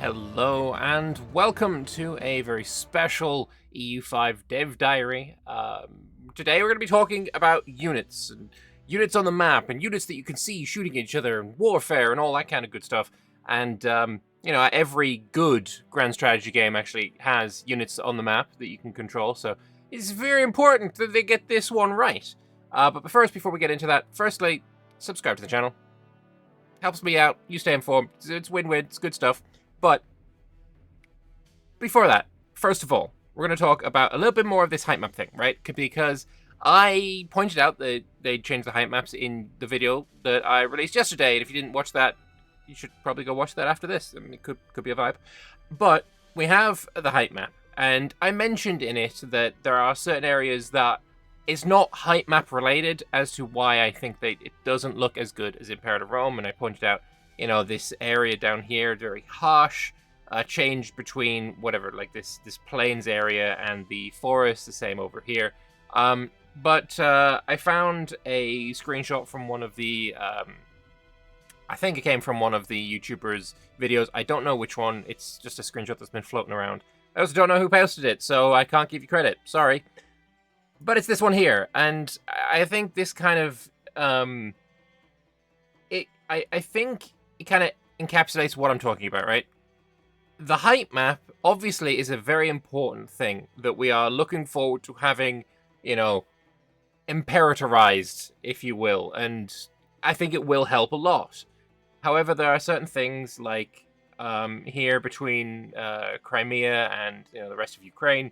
Hello and welcome to a very special EU5 Dev Diary. Today we're going to be talking about units, and units on the map, and units that you can see shooting each other, and warfare, and all that kind of good stuff. And, every good grand strategy game actually has units on the map that you can control, so it's very important that they get this one right. But first, before we get into that, firstly, subscribe to the channel. Helps me out, you stay informed, it's win-win, it's good stuff. But before that, first of all, we're going to talk about a little bit more of this height map thing, right? Because I pointed out that they changed the height maps in the video that I released yesterday, and if you didn't watch that, you should probably go watch that after this. I mean, it could be a vibe. But we have the height map, and I mentioned in it that there are certain areas that it's not height map related as to why I think that it doesn't look as good as Imperative Rome, and I pointed out this area down here, very harsh, change between whatever, like this plains area and the forest, the same over here. But I found a screenshot from one of the, I think it came from one of the YouTubers' videos. I don't know which one. It's just a screenshot that's been floating around. I also don't know who posted it, so I can't give you credit. Sorry. But it's this one here, and I think this kind of, I think it kind of encapsulates what I'm talking about, right? The height map, obviously, is a very important thing that we are looking forward to having, imperatorized, if you will, and I think it will help a lot. However, there are certain things like here between Crimea and the rest of Ukraine,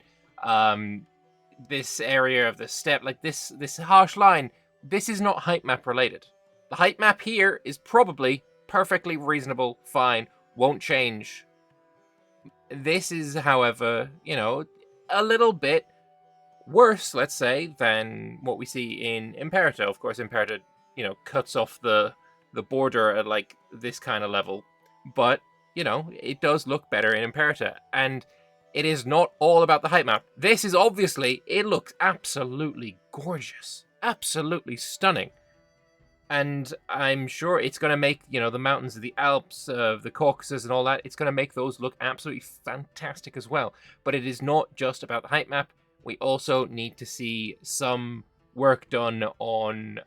this area of the steppe, like this harsh line, this is not height map related. The height map here is probably perfectly reasonable, fine, won't change. This is, however, a little bit worse, let's say, than what we see in Imperator. Of course, Imperator, cuts off the border at, like, this kind of level. But, it does look better in Imperator. And it is not all about the height map. This is obviously, it looks absolutely gorgeous. Absolutely stunning. And I'm sure it's going to make, the mountains of the Alps, the Caucasus and all that, it's going to make those look absolutely fantastic as well. But it is not just about the height map. We also need to see some work done on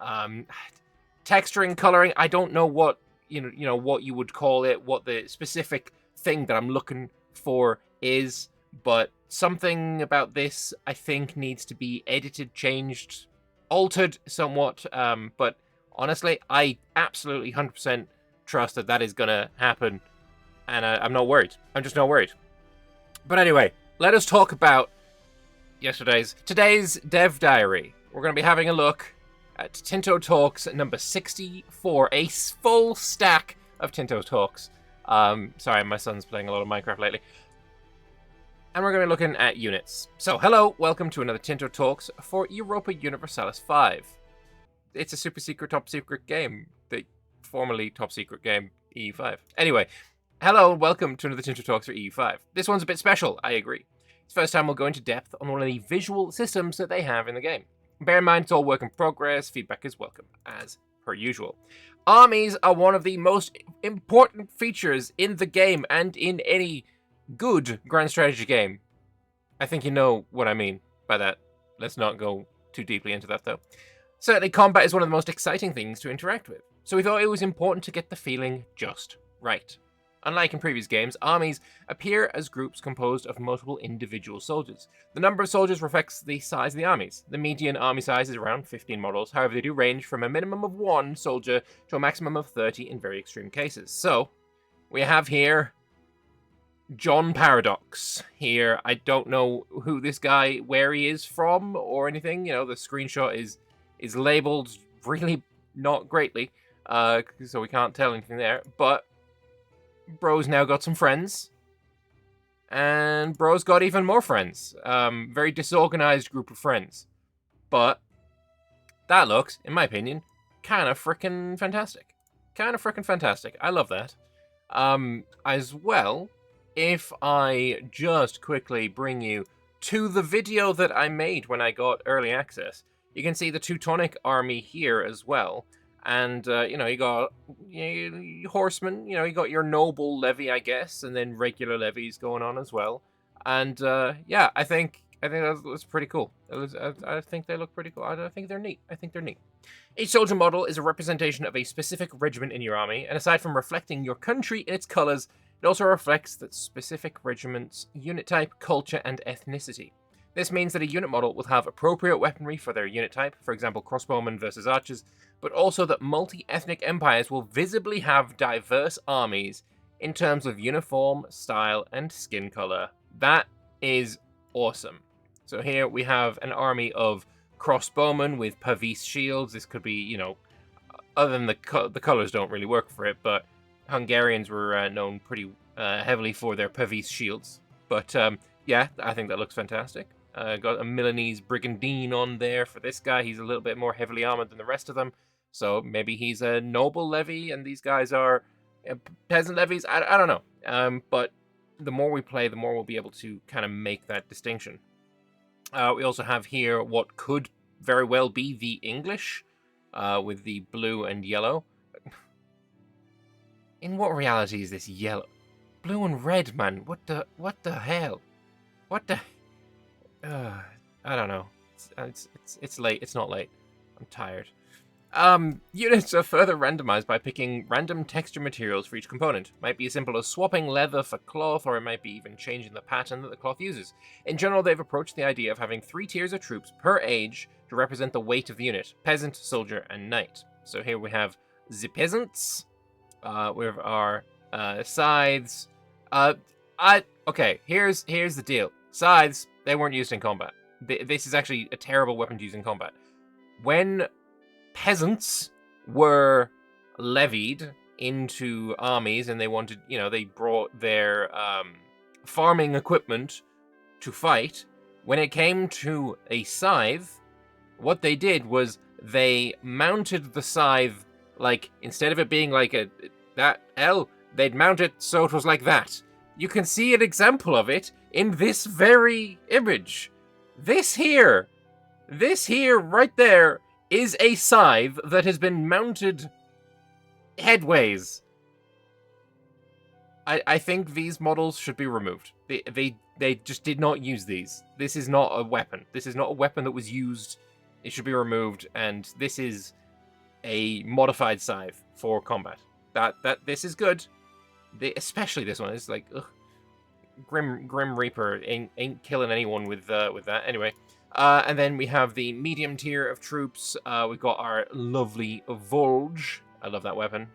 texturing, coloring. I don't know what, what you would call it, what the specific thing that I'm looking for is, but something about this, I think, needs to be edited, changed, altered somewhat, but honestly, I absolutely 100% trust that is going to happen, and I'm not worried. I'm just not worried. But anyway, let us talk about today's Dev Diary. We're going to be having a look at Tinto Talks number 64, a full stack of Tinto Talks. Sorry, my son's playing a lot of Minecraft lately. And we're going to be looking at units. So, hello, welcome to another Tinto Talks for Europa Universalis 5. It's a super secret, top secret game. The formerly top secret game, EU5. Anyway, hello and welcome to another Tinto Talks for EU5. This one's a bit special, I agree. It's the first time we'll go into depth on one of the visual systems that they have in the game. Bear in mind, it's all work in progress. Feedback is welcome, as per usual. Armies are one of the most important features in the game and in any good grand strategy game. I think you know what I mean by that. Let's not go too deeply into that, though. Certainly, combat is one of the most exciting things to interact with, so we thought it was important to get the feeling just right. Unlike in previous games, armies appear as groups composed of multiple individual soldiers. The number of soldiers reflects the size of the armies. The median army size is around 15 models, however they do range from a minimum of 1 soldier to a maximum of 30 in very extreme cases. So, we have here John Paradox. Here, I don't know who this guy, where he is from or anything. The screenshot is labeled really not greatly, so we can't tell anything there, but bro's now got some friends, and bro's got even more friends. Very disorganized group of friends, but that looks, in my opinion, kind of freaking fantastic. I love that. As well, if I just quickly bring you to the video that I made when I got early access, you can see the Teutonic army here as well. And, you know, you got horsemen, you know, you got your noble levy, I guess, and then regular levies going on as well. And, yeah, I think that's pretty cool. I think they look pretty cool. I think they're neat. I think they're neat. Each soldier model is a representation of a specific regiment in your army, and aside from reflecting your country in its colors, it also reflects the specific regiment's unit type, culture, and ethnicity. This means that a unit model will have appropriate weaponry for their unit type, for example crossbowmen versus archers, but also that multi-ethnic empires will visibly have diverse armies in terms of uniform, style, and skin color. That is awesome. So here we have an army of crossbowmen with Pavis shields. This could be, you know, other than the colors don't really work for it, but Hungarians were known pretty heavily for their Pavis shields. But yeah, I think that looks fantastic. Got a Milanese brigandine on there for this guy. He's a little bit more heavily armored than the rest of them, so maybe he's a noble levy and these guys are peasant levies. I don't know. But the more we play, the more we'll be able to kind of make that distinction. We also have here what could very well be the English, with the blue and yellow. In what reality is this yellow? Blue and red, man. What the hell? What the... I don't know. It's late. It's not late. I'm tired. Units are further randomized by picking random texture materials for each component. Might be as simple as swapping leather for cloth, or it might be even changing the pattern that the cloth uses. In general, they've approached the idea of having 3 tiers of troops per age to represent the weight of the unit: peasant, soldier, and knight. So here we have the peasants, with our scythes. Okay, here's the deal. Scythes, they weren't used in combat. This is actually a terrible weapon to use in combat. When peasants were levied into armies and they wanted, you know, they brought their farming equipment to fight, when it came to a scythe, what they did was they mounted the scythe, like, instead of it being like that L, they'd mount it so it was like that. You can see an example of it in this very image. This here right there is a scythe that has been mounted headways. I think these models should be removed. They just did not use these. This is not a weapon. This is not a weapon that was used. It should be removed, and this is a modified scythe for combat. This is good. Especially this one is like, ugh. Grim Reaper ain't killing anyone with that. Anyway, and then we have the medium tier of troops. We've got our lovely Volge. I love that weapon.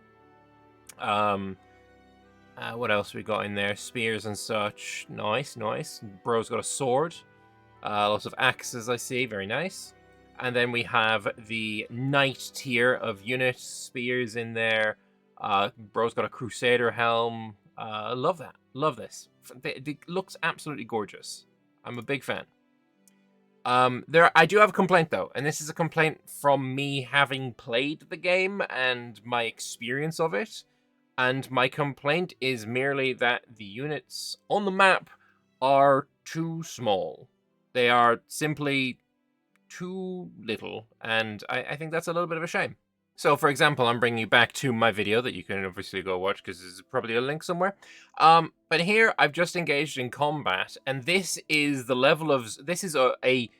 What else we got in there? Spears and such. Nice. Bro's got a sword. Lots of axes I see. Very nice. And then we have the knight tier of units. Spears in there. Bro's got a crusader helm. Love that. Love this. It looks absolutely gorgeous. I'm a big fan. I do have a complaint though, and this is a complaint from me having played the game and my experience of it. And my complaint is merely that the units on the map are too small. They are simply too little, and I think that's a little bit of a shame. So, for example, I'm bringing you back to my video that you can obviously go watch because there's probably a link somewhere. But here, I've just engaged in combat, and this is the level of... This is a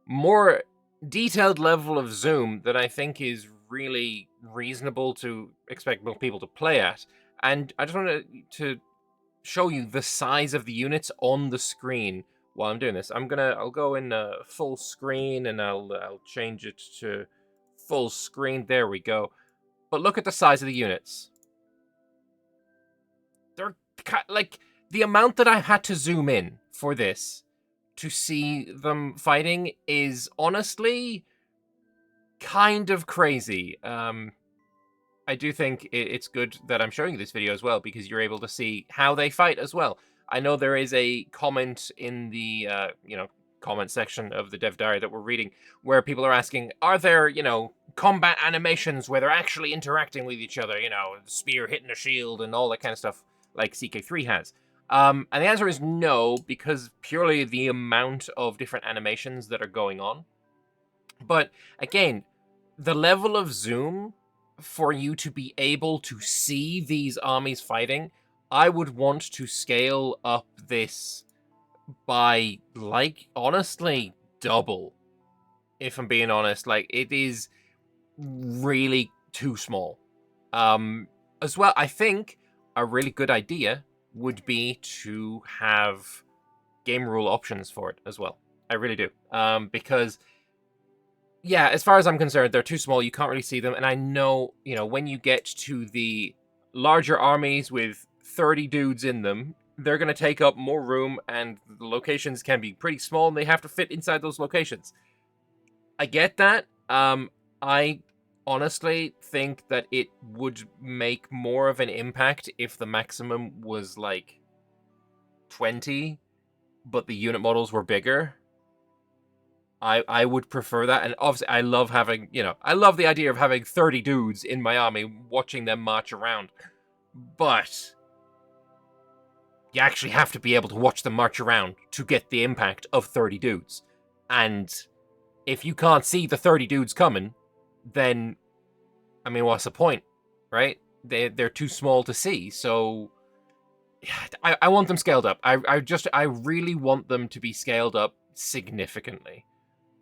more detailed level of zoom that I think is really reasonable to expect most people to play at. And I just wanted to show you the size of the units on the screen while I'm doing this. I'll go in full screen, and I'll change it to full screen. There we go. But look at the size of the units. They're like, the amount that I've had to zoom in for this to see them fighting is honestly kind of crazy. I do think it's good that I'm showing you this video as well, because you're able to see how they fight as well. I know there is a comment in the comment section of the dev diary that we're reading where people are asking, are there, combat animations where they're actually interacting with each other, spear hitting a shield and all that kind of stuff like CK3 has. And the answer is no, because purely the amount of different animations that are going on. But again, the level of zoom for you to be able to see these armies fighting, I would want to scale up this by, like, honestly, double. If I'm being honest, like, it is really too small. As well, I think a really good idea would be to have game rule options for it as well. I really do. Because, yeah, as far as I'm concerned, they're too small. You can't really see them. And I know, you know, when you get to the larger armies with 30 dudes in them, they're going to take up more room, and the locations can be pretty small, and they have to fit inside those locations. I get that. I honestly think that it would make more of an impact if the maximum was like 20, but the unit models were bigger. I would prefer that, and obviously I love having, you know, I love the idea of having 30 dudes in my army, watching them march around, but you actually have to be able to watch them march around to get the impact of 30 dudes, and if you can't see the 30 dudes coming, then, I mean, what's the point, right? They're too small to see, so I want them scaled up. I really want them to be scaled up significantly.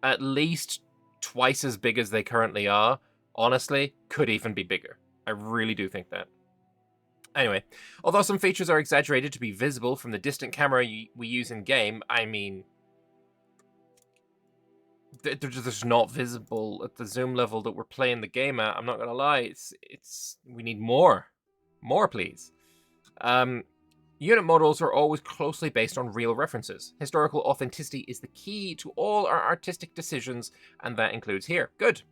At least twice as big as they currently are. Honestly, could even be bigger. I really do think that. Anyway, although some features are exaggerated to be visible from the distant camera we use in-game, I mean, they're just not visible at the zoom level that we're playing the game at. I'm not gonna lie, we need more. More, please. Unit models are always closely based on real references. Historical authenticity is the key to all our artistic decisions, and that includes here. Good.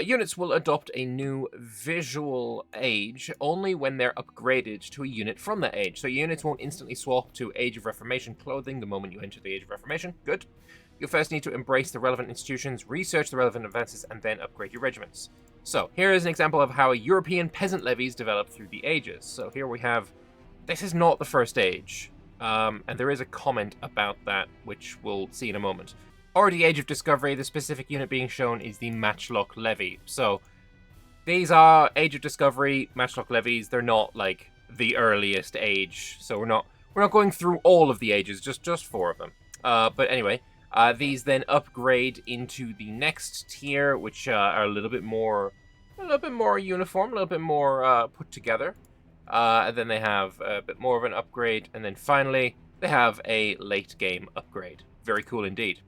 Units will adopt a new visual age only when they're upgraded to a unit from that age. So units won't instantly swap to Age of Reformation clothing the moment you enter the Age of Reformation. Good. You'll first need to embrace the relevant institutions, research the relevant advances, and then upgrade your regiments. So here is an example of how European peasant levies developed through the ages. So here we have, this is not the first age, and there is a comment about that, which we'll see in a moment. Already Age of Discovery, the specific unit being shown is the Matchlock Levy. So these are Age of Discovery Matchlock Levies. They're not like the earliest age, so we're not going through all of the ages, just 4 of them. But anyway, these then upgrade into the next tier, which are a little bit more uniform, a little bit more put together. And then they have a bit more of an upgrade, and then finally they have a late game upgrade. Very cool indeed.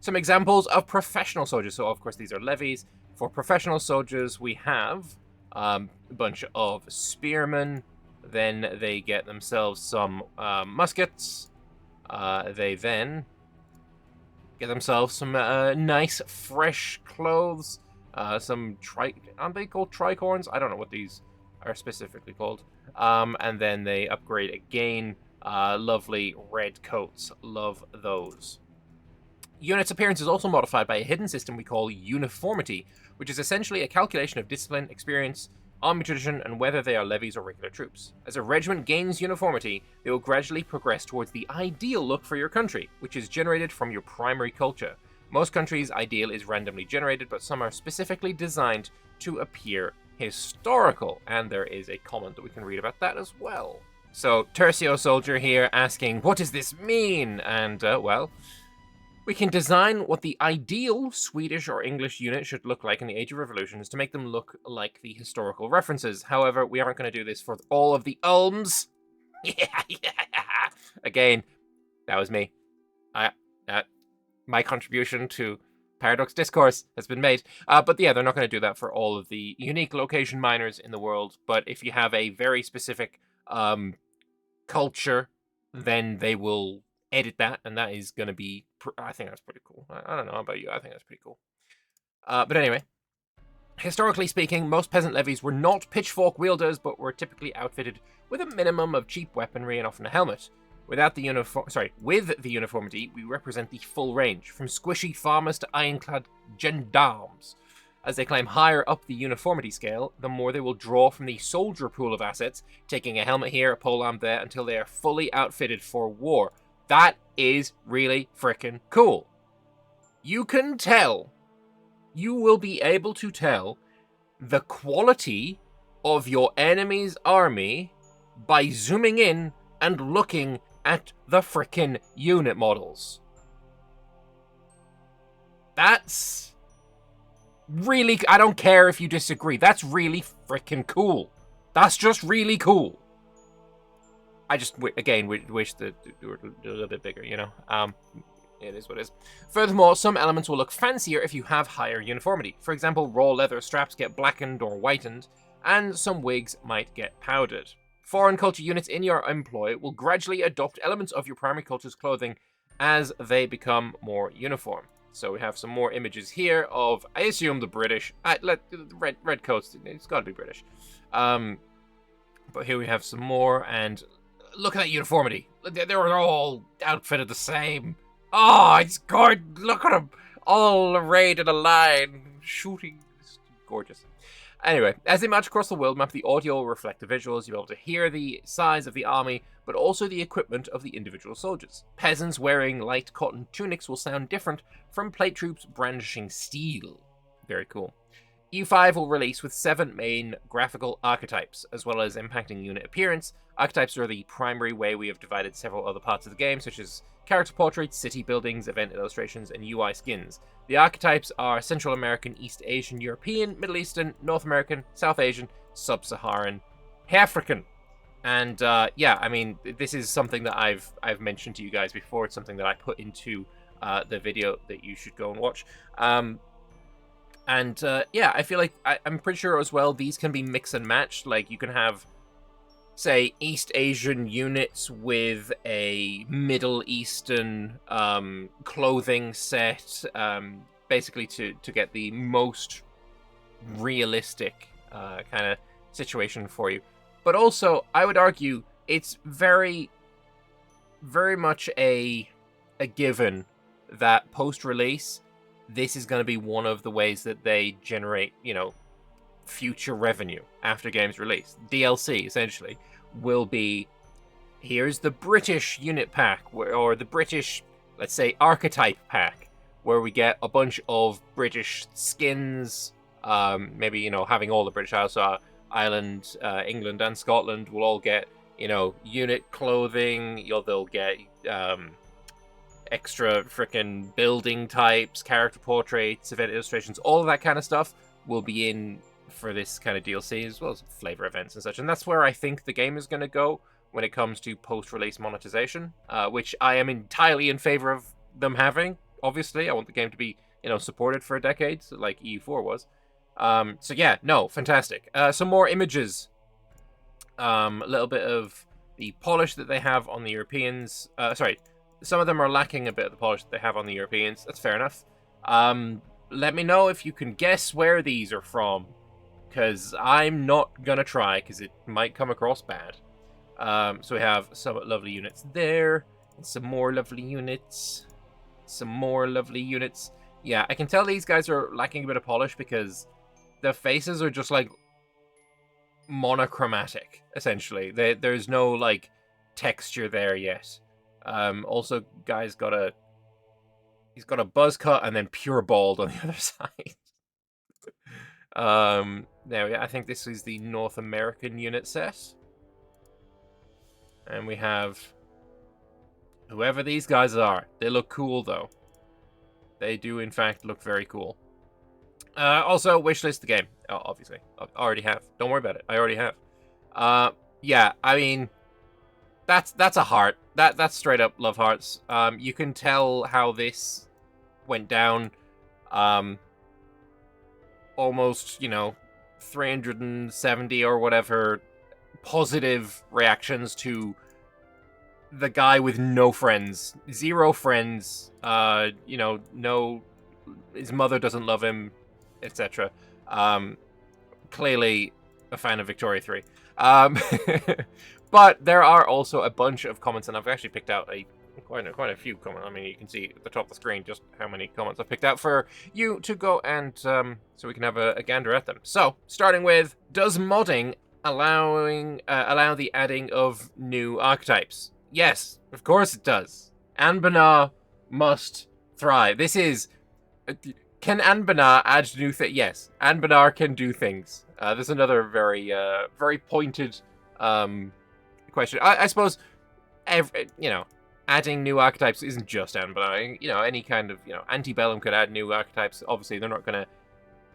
Some examples of professional soldiers. So of course these are levies. For professional soldiers we have a bunch of spearmen. Then they get themselves some muskets. They then get themselves some nice fresh clothes. Some aren't they called tricorns? I don't know what these are specifically called. And then they upgrade again. Lovely red coats. Love those. Units' appearance is also modified by a hidden system we call uniformity, which is essentially a calculation of discipline, experience, army tradition, and whether they are levies or regular troops. As a regiment gains uniformity, they will gradually progress towards the ideal look for your country, which is generated from your primary culture. Most countries' ideal is randomly generated, but some are specifically designed to appear historical, and there is a comment that we can read about that as well. So, Tercio Soldier here asking, what does this mean? And, well, we can design what the ideal Swedish or English unit should look like in the Age of Revolutions to make them look like the historical references. However, we aren't going to do this for all of the Ulms. Again, that was me. My contribution to Paradox Discourse has been made. But yeah, they're not going to do that for all of the unique location miners in the world. But if you have a very specific culture, then they will edit that, and that is going to be, I think that's pretty cool. I don't know about you, I think that's pretty cool. But anyway, historically speaking, most peasant levies were not pitchfork wielders, but were typically outfitted with a minimum of cheap weaponry and often a helmet. With the uniformity, we represent the full range, from squishy farmers to ironclad gendarmes. As they climb higher up the uniformity scale, the more they will draw from the soldier pool of assets, taking a helmet here, a polearm there, until they are fully outfitted for war. That is really freaking cool. You can tell, you will be able to tell the quality of your enemy's army by zooming in and looking at the frickin' unit models. That's really... I don't care if you disagree. That's really frickin' cool. That's just really cool. I just, again, wish that they were a little bit bigger, you know? It is what it is. Furthermore, some elements will look fancier if you have higher uniformity. For example, raw leather straps get blackened or whitened, and some wigs might get powdered. Foreign culture units in your employ will gradually adopt elements of your primary culture's clothing as they become more uniform. So we have some more images here of, I assume, the British. Red coats, it's got to be British. But here we have some more, and look at that uniformity. They're all outfitted the same. Oh, it's gorgeous. Look at them. All arrayed in a line, shooting. It's gorgeous. Anyway, as they march across the world map, the audio will reflect the visuals. You'll be able to hear the size of the army, but also the equipment of the individual soldiers. Peasants wearing light cotton tunics will sound different from plate troops brandishing steel. Very cool. EU5 will release with 7 main graphical archetypes, as well as impacting unit appearance. Archetypes are the primary way we have divided several other parts of the game, such as character portraits, city buildings, event illustrations, and UI skins. The archetypes are Central American, East Asian, European, Middle Eastern, North American, South Asian, Sub-Saharan, African. And yeah, I mean, this is something that I've mentioned to you guys before. It's something that I put into the video that you should go and watch. Yeah, I feel like I'm pretty sure as well these can be mix and matched. Like, you can have, say, East Asian units with a Middle Eastern clothing set, basically to get the most realistic kind of situation for you. But also, I would argue it's very, very much a given that post-release, this is going to be one of the ways that they generate, you know, future revenue after games release. DLC, essentially, will be, here's the British unit pack, or the British, let's say, archetype pack, where we get a bunch of British skins, maybe, you know, having all the British Isles, Ireland, England, and Scotland will all get, you know, unit clothing, they'll get, extra freaking building types, character portraits, event illustrations, all of that kind of stuff will be in for this kind of DLC, as well as flavor events and such. And that's where I think the game is going to go when it comes to post-release monetization, which I am entirely in favor of them having. Obviously, I want the game to be, you know, supported for a decade, like EU4 was. So yeah, no, fantastic. Some more images. A little bit of the polish that they have on the Europeans. Sorry. Some of them are lacking a bit of the polish that they have on the Europeans. That's fair enough. Let me know if you can guess where these are from, because I'm not going to try, because it might come across bad. So we have some lovely units there, and some more lovely units. Some more lovely units. Yeah, I can tell these guys are lacking a bit of polish, because the faces are just, like, monochromatic, essentially. There's no, like, texture there yet. Also, he's got a buzz cut and then pure bald on the other side. There we go. I think this is the North American unit set. And we have whoever these guys are. They look cool, though. They do, in fact, look very cool. Also, wishlist the game. Oh, obviously. I already have. Don't worry about it. I already have. Yeah, I mean, that's a heart. That's straight up love hearts. You can tell how this went down. Almost, you know, 370 or whatever positive reactions to the guy with no friends. 0 friends. You know, no... His mother doesn't love him, etc. Clearly a fan of Victoria 3. But there are also a bunch of comments, and I've actually picked out quite a few comments. I mean, you can see at the top of the screen just how many comments I've picked out for you to go and so we can have a gander at them. So, starting with, does modding allow the adding of new archetypes? Yes, of course it does. Anbana must thrive. This is Can Anbanar add new things? Yes, Anbanar can do things. There's another very, very pointed question. I suppose, adding new archetypes isn't just Anbanar. Any kind of, Antebellum could add new archetypes. Obviously, they're not going to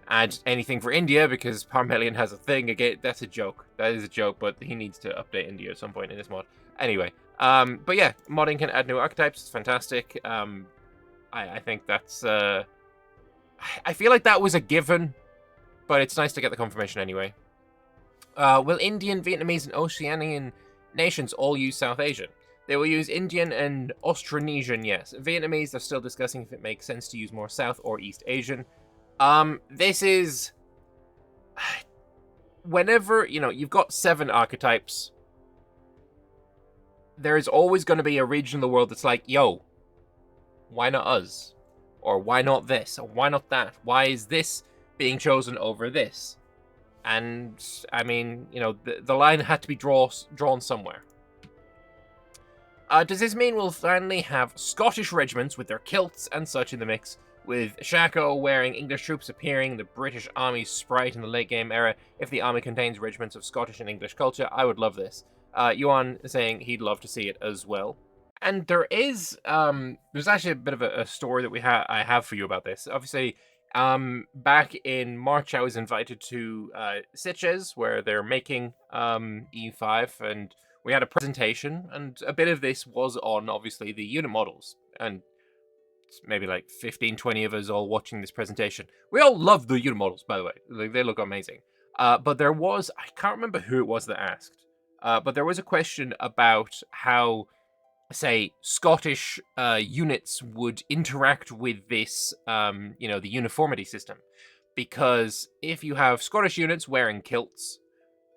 add anything for India because Parmelion has a thing. Again, that's a joke. That is a joke, but he needs to update India at some point in this mod. Anyway, but yeah, modding can add new archetypes. It's fantastic. I think that's... I feel like that was a given, but it's nice to get the confirmation anyway. Will Indian, Vietnamese, and Oceanian nations all use South Asian? They will use Indian and Austronesian, yes. Vietnamese, they're still discussing if it makes sense to use more South or East Asian. This is... Whenever, you've got 7 archetypes, there is always going to be a region of the world that's like, yo, why not us? Or why not this? Or why not that? Why is this being chosen over this? And, I mean, the line had to be drawn somewhere. Does this mean we'll finally have Scottish regiments with their kilts and such in the mix, with Shako wearing English troops appearing the British Army's sprite in the late game era? If the army contains regiments of Scottish and English culture, I would love this. Yuan saying he'd love to see it as well. And there is, there's actually a bit of a story that I have for you about this. Obviously, back in March, I was invited to Sitges, where they're making EU5, and we had a presentation, and a bit of this was on, obviously, the unit models. And maybe like 15, 20 of us all watching this presentation. We all love the unit models, by the way. They look amazing. But there was, I can't remember who it was that asked, but there was a question about how, say, Scottish units would interact with this, the uniformity system. Because if you have Scottish units wearing kilts,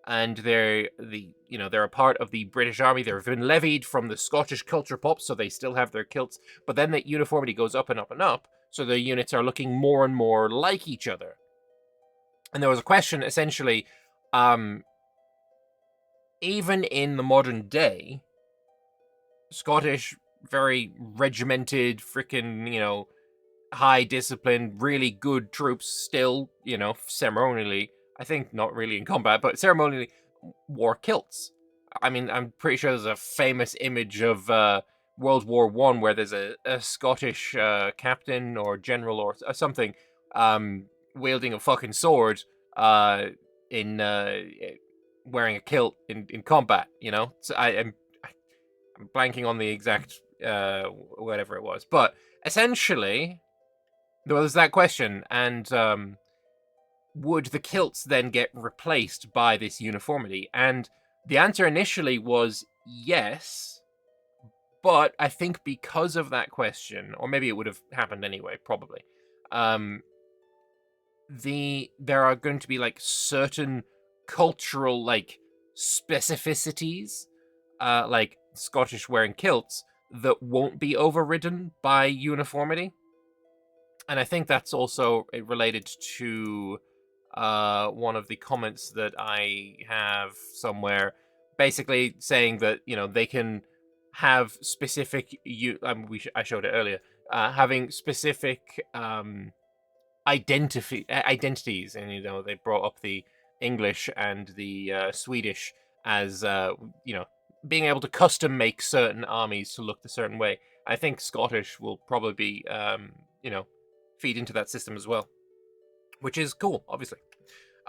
and they're a part of the British Army, they've been levied from the Scottish culture pop, so they still have their kilts, but then that uniformity goes up and up and up, so the units are looking more and more like each other. And there was a question, essentially, even in the modern day, Scottish, very regimented, freaking, high discipline, really good troops still, ceremonially, I think not really in combat, but ceremonially wore kilts. I mean, I'm pretty sure there's a famous image of World War I where there's a Scottish captain or general or something wielding a fucking sword in wearing a kilt in combat, So I'm blanking on the exact whatever it was. But essentially, there was that question, and would the kilts then get replaced by this uniformity? And the answer initially was yes, but I think because of that question, or maybe it would have happened anyway, probably, there are going to be like certain cultural like specificities, like Scottish wearing kilts, that won't be overridden by uniformity. And I think that's also related to one of the comments that I have somewhere, basically saying that they can have specific I showed it earlier, having specific identities, and they brought up the English and the Swedish as being able to custom make certain armies to look a certain way. I think Scottish will probably be feed into that system as well, which is cool, obviously.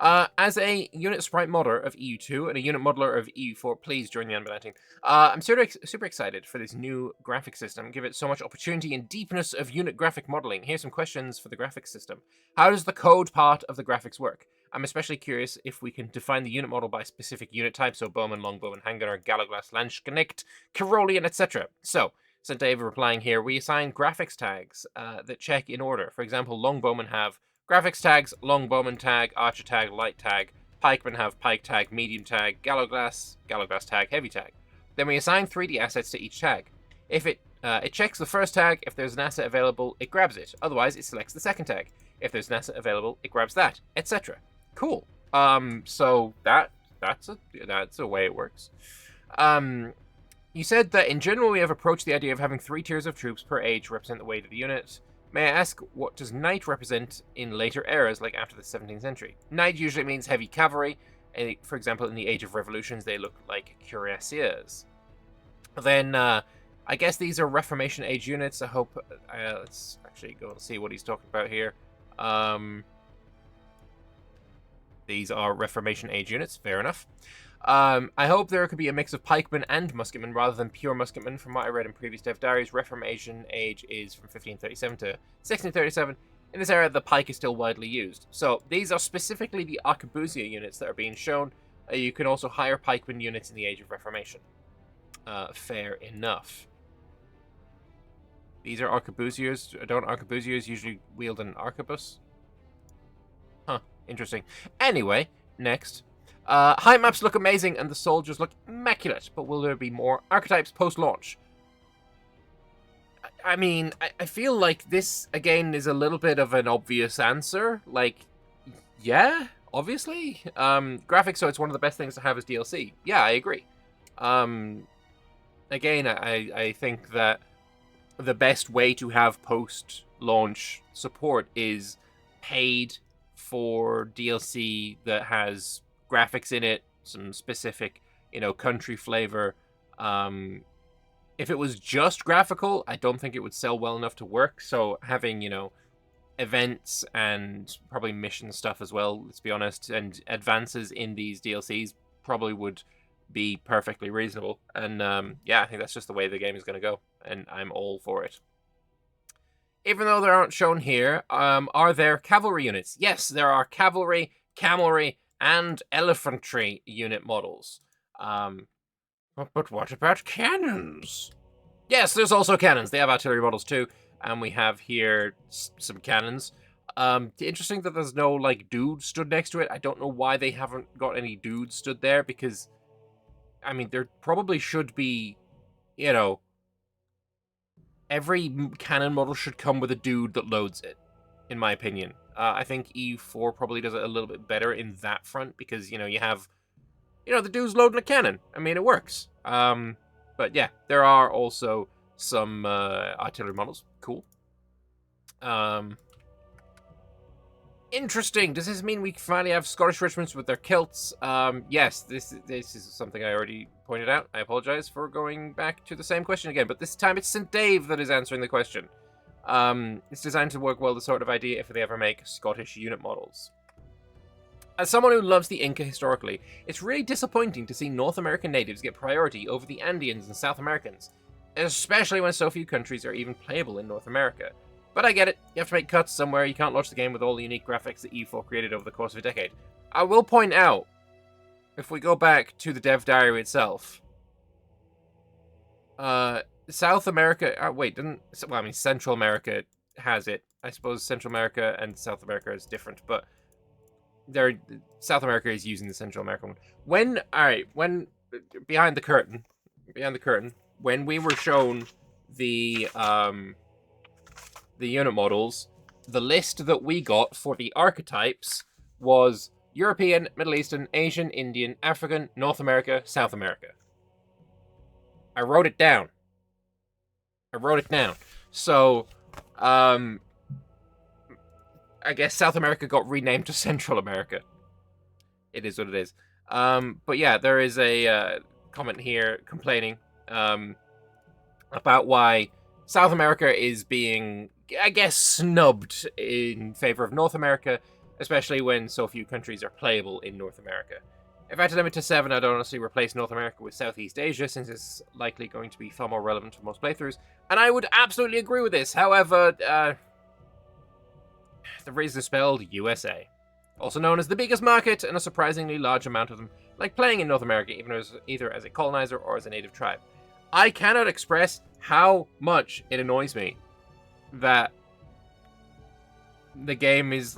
As a unit sprite modder of EU2 and a unit modeler of EU4, please join the Lambert team. I'm super excited for this new graphic system. Give it so much opportunity and deepness of unit graphic modeling. Here's some questions for the graphics system. How does the code part of the graphics work? I'm especially curious if we can define the unit model by specific unit types, so Bowman, Longbowman, Handgunner, Gallowglass, Landsknecht, Carolean, etc. So, St. David replying here, we assign graphics tags that check in order. For example, Longbowmen have graphics tags, Longbowman tag, Archer tag, Light tag. Pikemen have Pike tag, Medium tag, Gallowglass tag, Heavy tag. Then we assign 3D assets to each tag. If it checks the first tag, if there's an asset available, it grabs it. Otherwise, it selects the second tag. If there's an asset available, it grabs that, etc. Cool. So that's a way it works. You said that in general we have approached the idea of having 3 tiers of troops per age to represent the weight of the unit. May I ask, what does knight represent in later eras, like after the 17th century? Knight usually means heavy cavalry. For example, in the Age of Revolutions, they look like cuirassiers. Then, I guess these are Reformation age units. I hope... let's actually go and see what he's talking about here. These are Reformation age units. Fair enough. I hope there could be a mix of pikemen and musketmen rather than pure musketmen. From what I read in previous dev diaries, Reformation age is from 1537 to 1637. In this era, the pike is still widely used. So these are specifically the arquebusier units that are being shown. You can also hire pikemen units in the Age of Reformation. Fair enough. These are arquebusiers. Don't arquebusiers usually wield an arquebus? Huh, interesting. Anyway, next. Height maps look amazing and the soldiers look immaculate, but will there be more archetypes post-launch? I mean, I feel like this, again, is a little bit of an obvious answer. Like, yeah, obviously. Graphics, so it's one of the best things to have as DLC. Yeah, I agree. Again, I think that the best way to have post-launch support is paid for DLC that has graphics in it, some specific, country flavor. If it was just graphical, I don't think it would sell well enough to work. So having, events and probably mission stuff as well, let's be honest, and advances in these DLCs probably would be perfectly reasonable. And yeah, I think that's just the way the game is going to go, and I'm all for it. Even though they aren't shown here, are there cavalry units? Yes, there are cavalry, camelry, and elephantry unit models. But what about cannons? Yes, there's also cannons. They have artillery models too, and we have here some cannons. Interesting that there's no, dude stood next to it. I don't know why they haven't got any dudes stood there, because, I mean, there probably should be, every cannon model should come with a dude that loads it, in my opinion. I think EU4 probably does it a little bit better in that front, because, you have, the dude's loading a cannon. I mean, it works. But yeah, there are also some artillery models. Cool. Interesting. Does this mean we finally have Scottish regiments with their kilts? Yes, this is something I already pointed out. I apologize for going back to the same question again, but this time it's St. Dave that is answering the question. It's designed to work well, the sort of idea if they ever make Scottish unit models. As someone who loves the Inca historically, it's really disappointing to see North American natives get priority over the Andeans and South Americans, especially when so few countries are even playable in North America. But I get it, you have to make cuts somewhere, you can't launch the game with all the unique graphics that E4 created over the course of a decade. I will point out, if we go back to the dev diary itself, South America, Central America has it. I suppose Central America and South America is different, but South America is using the Central American one. When behind the curtain, when we were shown the unit models, the list that we got for the archetypes was European, Middle Eastern, Asian, Indian, African, North America, South America. I wrote it down. So, I guess South America got renamed to Central America. It is what it is. But yeah, there is a comment here complaining about why South America is being, I guess, snubbed in favor of North America, especially when so few countries are playable in North America. If I had to limit to 7, I'd honestly replace North America with Southeast Asia, since it's likely going to be far more relevant for most playthroughs, and I would absolutely agree with this. However, the reason is spelled USA. Also known as the biggest market, and a surprisingly large amount of them like playing in North America, either as a colonizer or as a native tribe. I cannot express how much it annoys me that the game is,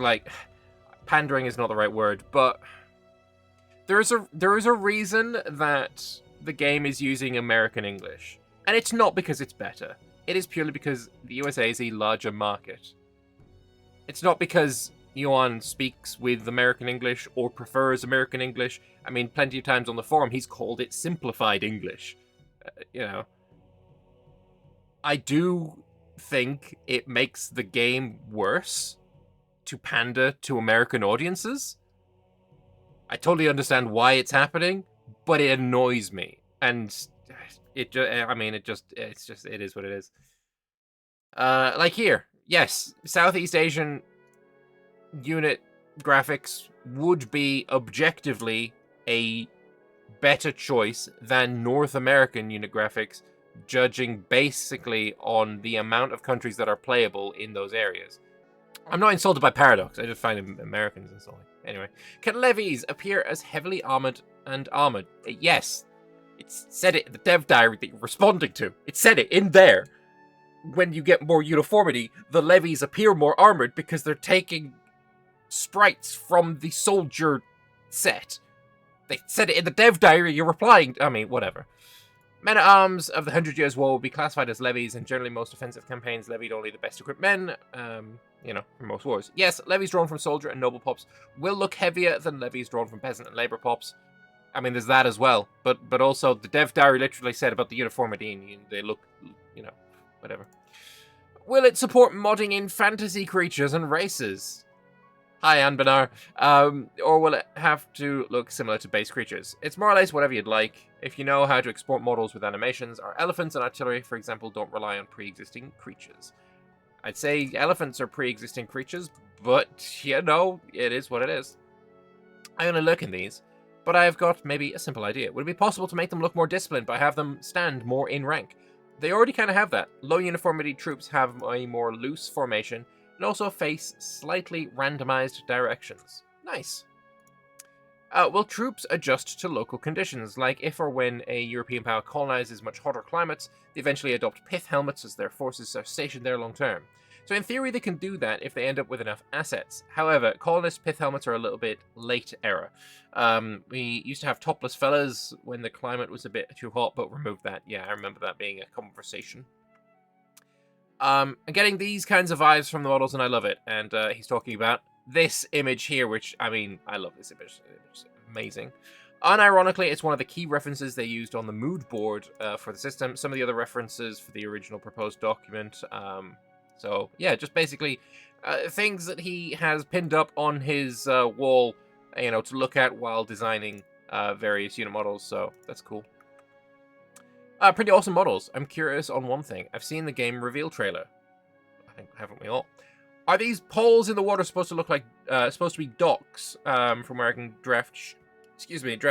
pandering is not the right word, but there is a reason that the game is using American English. And it's not because it's better. It is purely because the USA is a larger market. It's not because Yuan speaks with American English or prefers American English. I mean, plenty of times on the forum, he's called it simplified English. I do think it makes the game worse to pander to American audiences. I totally understand why it's happening, but it annoys me. And it is what it is. Like here, yes, Southeast Asian unit graphics would be objectively a better choice than North American unit graphics, judging basically on the amount of countries that are playable in those areas. I'm not insulted by Paradox, I just find Americans insulting. Anyway, can levies appear as heavily armored and armored? Yes. It said it in the dev diary that you're responding to. It said it in there. When you get more uniformity, the levies appear more armored because they're taking sprites from the soldier set. They said it in the dev diary, you're replying. I mean, whatever. Men-at-arms of the 100 Years' War will be classified as levies, and generally most offensive campaigns levied only the best equipped men, from most wars. Yes, levies drawn from soldier and noble pops will look heavier than levies drawn from peasant and labor pops. I mean, there's that as well, but also the dev diary literally said about the uniformity, and they look, whatever. Will it support modding in fantasy creatures and races? Hi, Anbanar. Or will it have to look similar to base creatures? It's more or less whatever you'd like. If you know how to export models with animations, our elephants and artillery, for example, don't rely on pre-existing creatures. I'd say elephants are pre-existing creatures, but, it is what it is. I'm going to look in these, but I've got maybe a simple idea. Would it be possible to make them look more disciplined by have them stand more in rank? They already kind of have that. Low uniformity troops have a more loose formation, and also face slightly randomized directions. Nice. Will troops adjust to local conditions, like if or when a European power colonizes much hotter climates, they eventually adopt pith helmets as their forces are stationed there long term. So in theory they can do that if they end up with enough assets. However, colonist pith helmets are a little bit late era. We used to have topless fellas when the climate was a bit too hot, but removed that. Yeah, I remember that being a conversation. I'm getting these kinds of vibes from the models, and I love it. And he's talking about this image here, which, I mean, I love this image. It's amazing. Unironically, it's one of the key references they used on the mood board for the system. Some of the other references for the original proposed document. So, yeah, just basically things that he has pinned up on his wall, to look at while designing various unit models. So, that's cool. Pretty awesome models. I'm curious on one thing. I've seen the game reveal trailer. I think, haven't we all? Are these poles in the water supposed to look like, supposed to be docks from where I can draft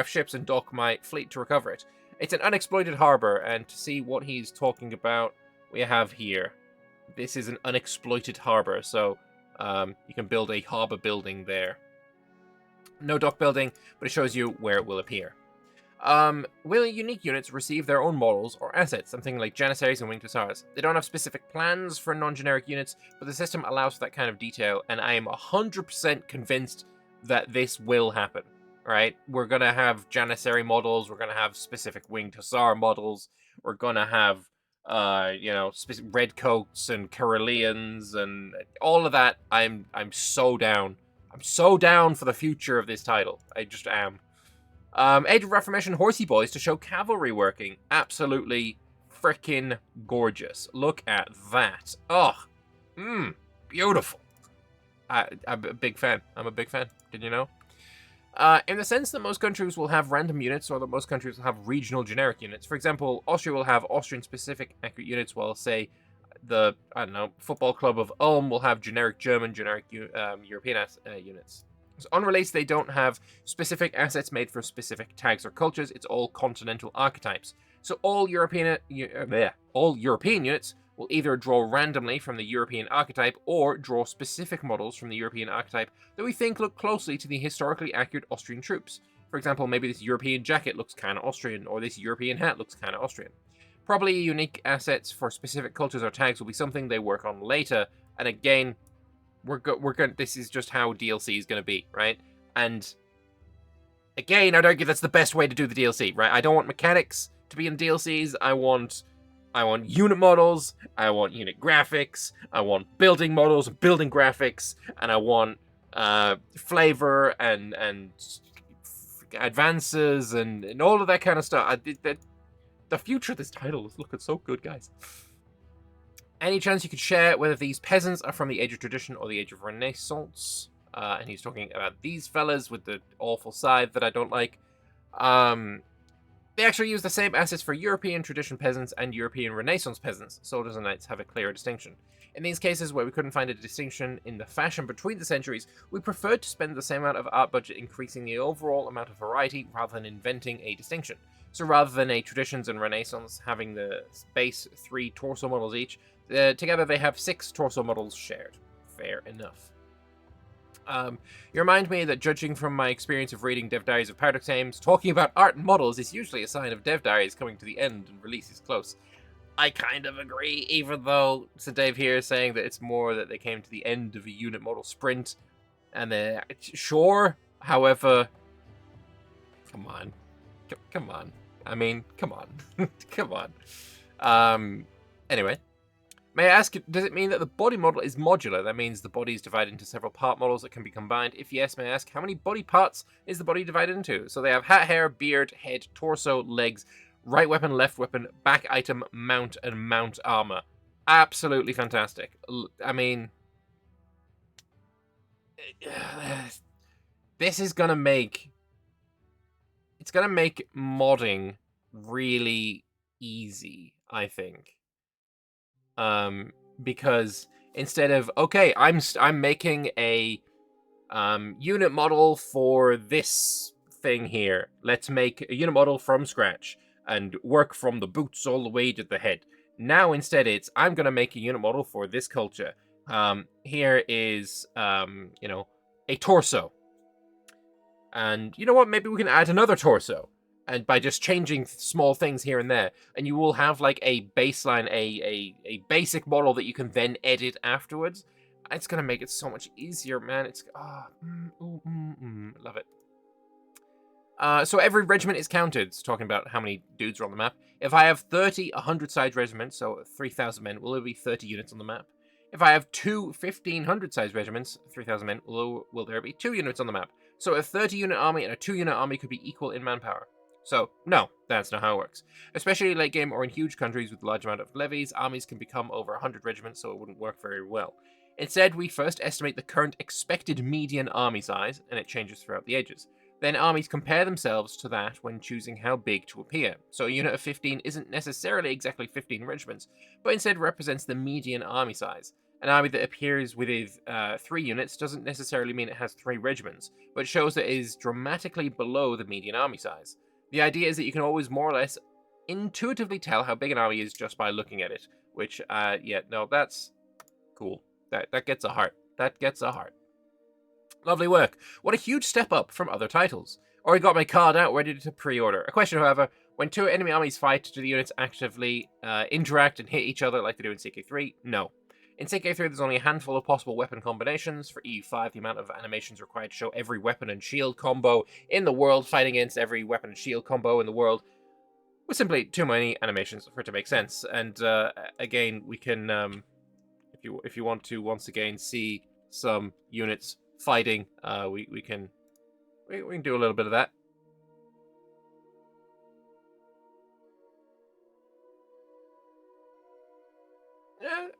ships and dock my fleet to recover it? It's an unexploited harbor, and to see what he's talking about, we have here. This is an unexploited harbor, so you can build a harbor building there. No dock building, but it shows you where it will appear. Will unique units receive their own models or assets, something like Janissaries and Winged Hussars? They don't have specific plans for non-generic units, but the system allows for that kind of detail, and I am 100% convinced that this will happen, right? We're going to have Janissary models, we're going to have specific Winged Hussar models, we're going to have, specific Redcoats and Caroleans, and all of that. I'm so down. I'm so down for the future of this title. I just am. Age of Reformation Horsey Boys to show cavalry working. Absolutely freaking gorgeous. Look at that. Oh, beautiful. I'm a big fan. I'm a big fan. Did you know? In the sense that most countries will have random units, or that most countries will have regional generic units. For example, Austria will have Austrian-specific accurate units, while, say, the, football club of Ulm will have generic German, generic European units. So on release, they don't have specific assets made for specific tags or cultures. It's all continental archetypes. So all European units will either draw randomly from the European archetype or draw specific models from the European archetype that we think look closely to the historically accurate Austrian troops. For example, maybe this European jacket looks kind of Austrian, or this European hat looks kind of Austrian. Probably unique assets for specific cultures or tags will be something they work on later, and again, we're going. This is just how DLC is going to be, right? And again, I'd argue that's the best way to do the DLC, right? I don't want mechanics to be in DLCs. I want unit models. I want unit graphics. I want building models and building graphics, and I want flavor and advances and all of that kind of stuff. The future of this title is looking so good, guys. Any chance you could share whether these peasants are from the Age of Tradition or the Age of Renaissance? And he's talking about these fellas with the awful scythe that I don't like. They actually use the same assets for European Tradition peasants and European Renaissance peasants. Soldiers and knights have a clearer distinction. In these cases where we couldn't find a distinction in the fashion between the centuries, we preferred to spend the same amount of art budget increasing the overall amount of variety rather than inventing a distinction. So rather than a Traditions and Renaissance having the base 3 torso models each, together they have 6 torso models shared. Fair enough. You remind me that judging from my experience of reading Dev Diaries of Paradox Games, talking about art and models is usually a sign of Dev Diaries coming to the end and release is close. I kind of agree, even though Sir Dave here is saying that it's more that they came to the end of a unit model sprint, and they're sure, however, come on. I mean, come on. Come on. Anyway. May I ask, does it mean that the body model is modular? That means the body is divided into several part models that can be combined. If yes, may I ask, how many body parts is the body divided into? So they have hat, hair, beard, head, torso, legs, right weapon, left weapon, back item, mount, and mount armor. Absolutely fantastic. I mean, this is gonna make... It's gonna make modding really easy, I think. Because instead of, okay, I'm making a unit model for this thing here. Let's make a unit model from scratch and work from the boots all the way to the head. Now instead it's, I'm gonna make a unit model for this culture. Here is you know, a torso. And you know what? Maybe we can add another torso. And by just changing small things here and there, and you will have like a baseline, a basic model that you can then edit afterwards. It's gonna make it so much easier, man. It's love it. So every regiment is counted. It's talking about how many dudes are on the map. If I have 30 100-size regiments, so 3,000 men, will there be 30 units on the map? If I have two 1,500-size regiments, 3,000 men, will there be 2 units on the map? So a 30-unit army and a 2-unit army could be equal in manpower. So, no, that's not how it works. Especially late game or in huge countries with a large amount of levies, armies can become over 100 regiments, so it wouldn't work very well. Instead, we first estimate the current expected median army size, and it changes throughout the ages. Then armies compare themselves to that when choosing how big to appear. So a unit of 15 isn't necessarily exactly 15 regiments, but instead represents the median army size. An army that appears with 3 units doesn't necessarily mean it has 3 regiments, but shows that it is dramatically below the median army size. The idea is that you can always more or less intuitively tell how big an army is just by looking at it. Which, yeah, no, that's cool. That gets a heart. That gets a heart. Lovely work. What a huge step up from other titles. Already got my card out, ready to pre-order. A question, however, when 2 enemy armies fight, do the units actively interact and hit each other like they do in CK3? No. In CK3, there's only a handful of possible weapon combinations. For EU5, the amount of animations required to show every weapon and shield combo in the world fighting against every weapon and shield combo in the world was simply too many animations for it to make sense. And again, we can, if you want to once again see some units fighting, we can do a little bit of that.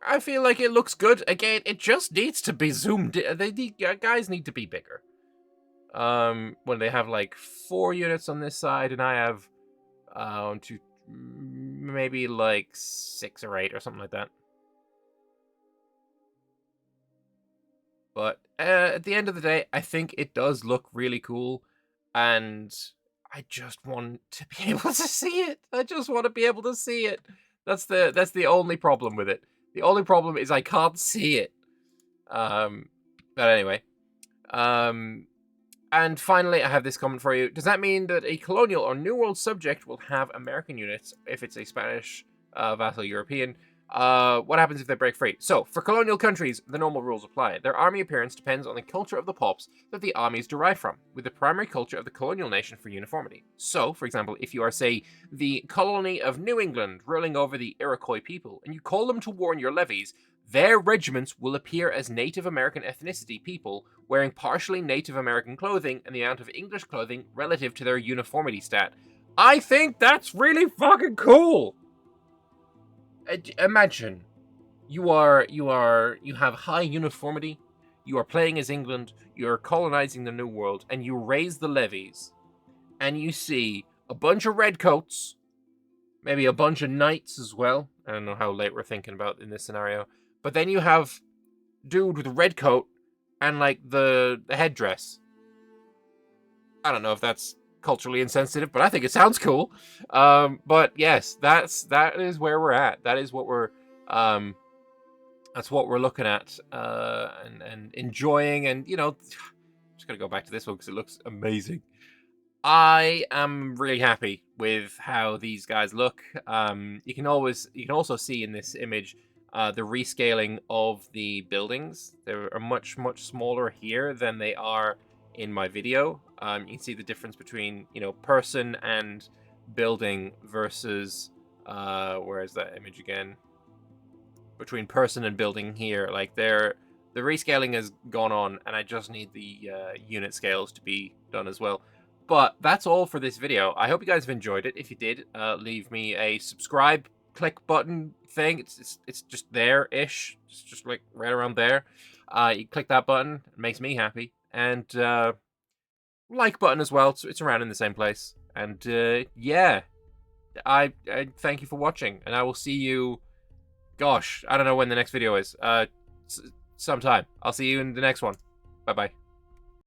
I feel like it looks good. Again, it just needs to be zoomed in. The guys need to be bigger. When they have like 4 units on this side, and I have maybe like 6 or 8 or something like that. But at the end of the day, I think it does look really cool, and I just want to be able to see it. I just want to be able to see it. That's the only problem with it. The only problem is I can't see it. But anyway. And finally, I have this comment for you. Does that mean that a colonial or New World subject will have American units if it's a Spanish vassal European? What happens if they break free? So, for colonial countries, the normal rules apply. Their army appearance depends on the culture of the pops that the army is derived from, with the primary culture of the colonial nation for uniformity. So, for example, if you are, say, the colony of New England ruling over the Iroquois people, and you call them to war in your levies, their regiments will appear as Native American ethnicity people, wearing partially Native American clothing and the amount of English clothing relative to their uniformity stat. I think that's really fucking cool! Imagine You have high uniformity. You are playing as England. You're colonizing the New World, and you raise the levies, and you see a bunch of redcoats, maybe a bunch of knights as well. I don't know how late we're thinking about in this scenario, but then you have dude with a red coat and like the headdress. I don't know if that's culturally insensitive, but I think it sounds cool. But yes, that is where we're at. That is what we're that's what we're looking at and enjoying. And just gotta go back to this one because it looks amazing. I am really happy with how these guys look. You can also see in this image the rescaling of the buildings. They are much smaller here than they are in my video. You can see the difference between person and building versus where is that image again? Between person and building here, like the rescaling has gone on, and I just need the unit scales to be done as well. But that's all for this video. I hope you guys have enjoyed it. If you did, leave me a subscribe click button thing. It's just there-ish. It's just like right around there. You click that button. It makes me happy. And like button as well. It's around in the same place. And yeah, I thank you for watching. And I will see you... Gosh, I don't know when the next video is. Sometime. I'll see you in the next one. Bye-bye.